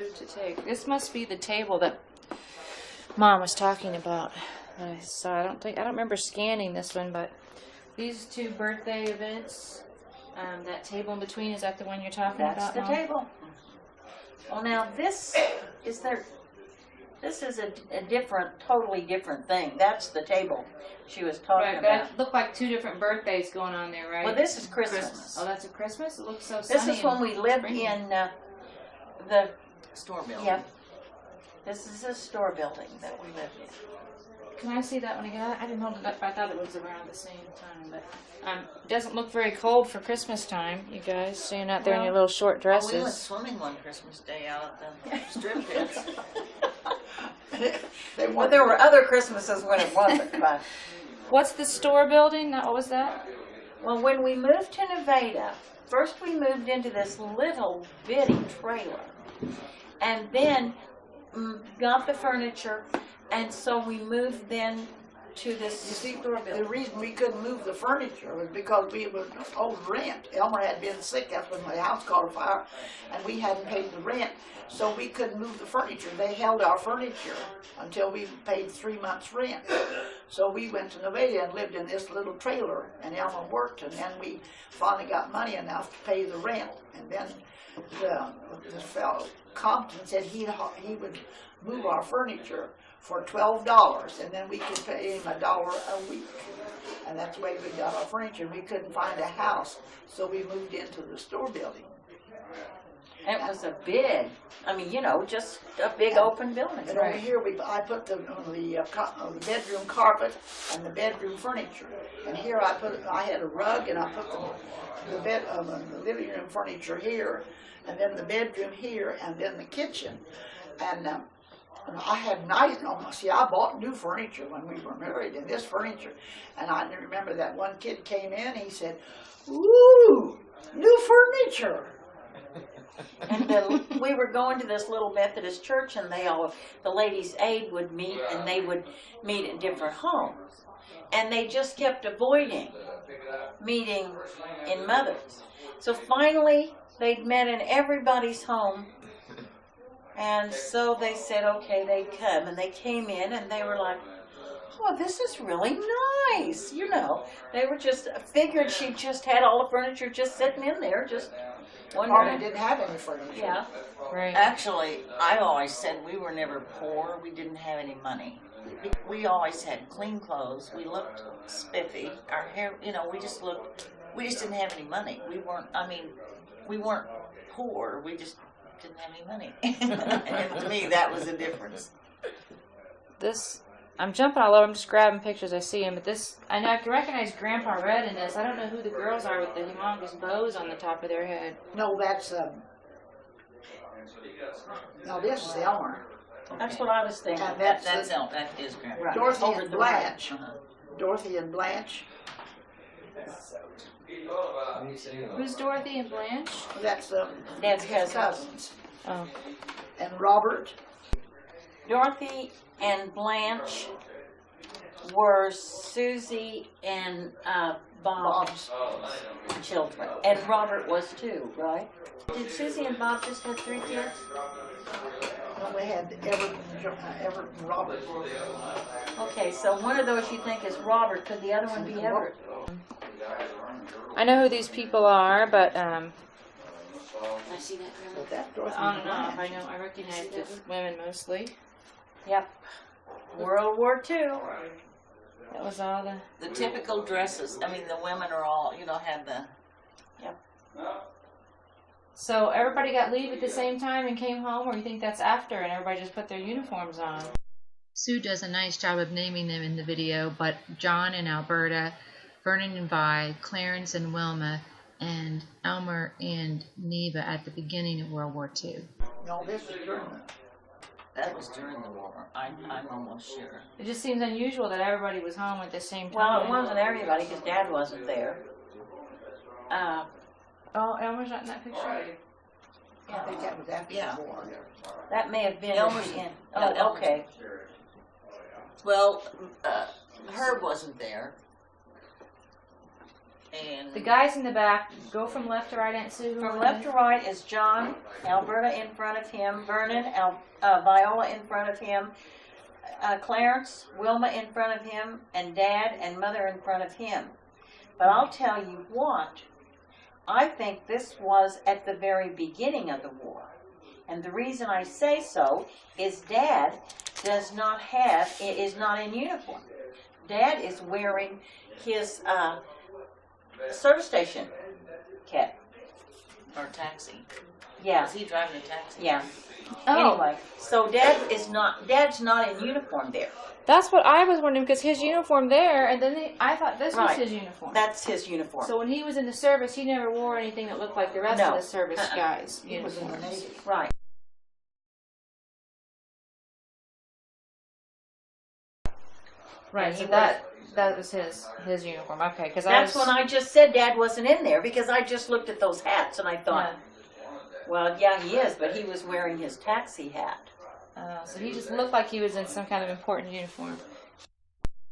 food to take. This must be the table that Mom was talking about. So I don't remember scanning this one, but these two birthday events, that table in between, is that the one you're talking about? That's the Mom? table. Well, now this is a different, totally different thing. That's the table she was talking about. That looked like two different birthdays going on there, right? Well, this is Christmas. Oh, that's a Christmas? It looks so sunny. This is when we lived in the Store building. Yep. This is a store building that we lived in. Can I see that one again? I didn't hold it up. I thought it was around the same time, but it doesn't look very cold for Christmas time. You guys staying out there in your little short dresses. Well, we went swimming one Christmas day out at the strip pits. Well, there were other Christmases when it wasn't, but. What's the store building? What was that? Well, when we moved to Nevada, first we moved into this little bitty trailer, and then got the furniture, and so we moved then to this store building. The reason we couldn't move the furniture was because we were owed rent. Elmer had been sick, that's when the house caught fire, and we hadn't paid the rent, so we couldn't move the furniture. They held our furniture until we paid 3 months' rent. So we went to Nevada and lived in this little trailer, and Elmer worked, and then we finally got money enough to pay the rent. And then this fellow, Compton, said he would move our furniture for $12, and then we could pay him $1 a week. And that's the way we got our furniture. We couldn't find a house, so we moved into the store building. It was a big, just a big open building. And over here, I put the bedroom carpet and the bedroom furniture. And here I had a rug, and I put the living room furniture here, and then the bedroom here, and then the kitchen. And I had nice, I bought new furniture when we were married, and this furniture. And I remember that one kid came in, he said, "Ooh, new furniture." And we were going to this little Methodist church, and the ladies' aid would meet, and they would meet at different homes. And they just kept avoiding meeting in Mother's. So finally, they'd met in everybody's home. And so they said, okay, they'd come. And they came in, and they were like, oh, this is really nice. They were just figured she just had all the furniture just sitting in there, just Harlan didn't have any furniture. Yeah. Right. Actually, I always said we were never poor. We didn't have any money. We always had clean clothes. We looked spiffy. Our hair, we just didn't have any money. We weren't poor. We just didn't have any money. And to me, that was the difference. I'm jumping all over. I'm just grabbing pictures. I see him, but I know I can recognize Grandpa Red in this. I don't know who the girls are with the humongous bows on the top of their head. No, this is Elmer. That's what I was thinking. And That is Grandpa. Right. Dorothy Over and the Blanche. Uh-huh. Dorothy and Blanche. Who's Dorothy and Blanche? That's Dad's his cousins. cousins. Oh. And Robert. Dorothy and Blanche were Susie and Bob's children. And Robert was too, right? Did Susie and Bob just have 3 kids? No, they had Everett and Robert. Okay, so one of those you think is Robert. Could the other one be Everett? I know who these people are, but I see that, But that's Dorothy on and and off. Blanche. I recognize the women mostly. Yep. World War II. That was all The typical dresses. The women are all, had the. Yep. So everybody got leave at the same time and came home, or you think that's after and everybody just put their uniforms on? Sue does a nice job of naming them in the video, but John and Alberta, Vernon and Vi, Clarence and Wilma, and Elmer and Neva at the beginning of World War II. No, this is during That was during the war. I'm almost sure. It just seems unusual that everybody was home at the same time. Well, it wasn't everybody because Dad wasn't there. Oh, Elmer's not in that picture? I think that was after the war. That may have been Elmer's at the end. yeah, Oh, Elmer's- okay. Well, Herb wasn't there. And The guys in the back, go from left to right, Aunt Sue. From left to right is John, Alberta in front of him, Vernon, Viola in front of him, Clarence, Wilma in front of him, and Dad and Mother in front of him. But I'll tell you what, I think this was at the very beginning of the war. And the reason I say so is Dad is not in uniform. Dad is wearing his service station cap. or taxi. Yeah, Was he driving a taxi? yeah. Oh, Anyway, so Dad's not in uniform there. that's what I was wondering, because his uniform there, and then I thought this was Right. his uniform. That's his uniform. So when he was in the service, he never wore anything that looked like the rest No. of the service guys' He was in the uniforms. Navy. Right. Right, And so he that was his uniform. Okay, because That's when I just said Dad wasn't in there, because I just looked at those hats and I thought, well, yeah, he is, but he was wearing his taxi hat. So he just looked like he was in some kind of important uniform.